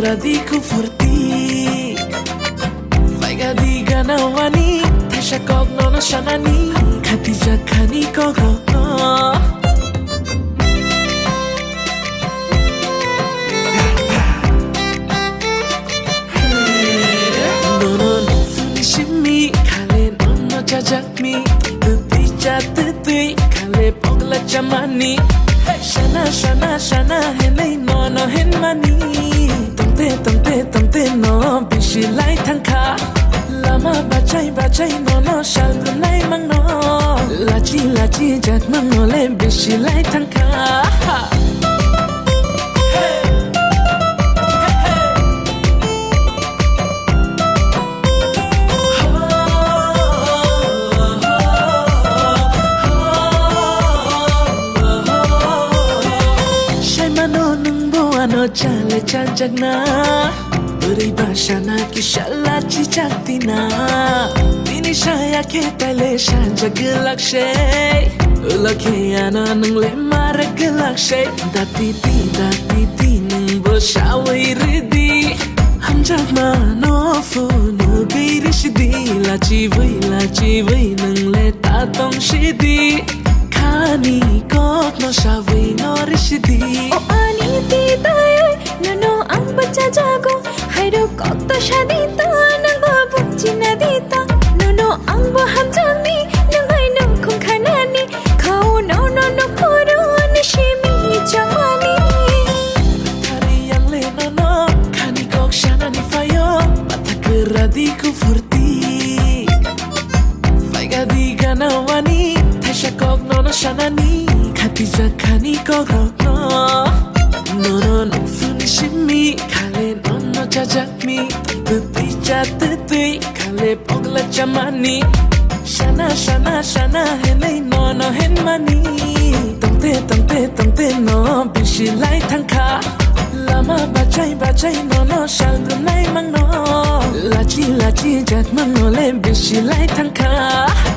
radiku furti Faiga di ganawani Tasha kogno no shanani Khatija khani kogno Nonon sunishimi Kale nono jajakmi Tuti jatutui Kale pogla jamani Shana shana shana henai no no hen mani Tamte no bishi lai thangka Lama bachai no no shal bunai mang no Lachi jat mang no le bishi lai thangka No chale chajagna Buri bashana ki shala chichaktina Bini shaya ke tale shajag lakshe Ulake ana nung le marag lakshe Dati ti nung bo shawai ridi Hamjag ma no fu no gairishdi Lachi vai nung le tatong shidi Khani kok no shawai no rishdi O ani ti Nono ang baca jago Hairo kokto shadita Nang babu jinadita Nono ang boham jami Nang haino kung kanani Kau no kuro Nishimi jamani Tari yang le nono Kani kok shanani fayo Mata keradiku furti Faiga di ganawani Tasha kok nono shanani Khatija khani kok Nono sunishimi Kale nono jajakmi Tuti jatutui Kale pogla jamani Shana henai nono hen mani Tamte no bishi lai thangka Lama bachai nono shal bunai mang no Lachi jat mang no le bishi lai thangka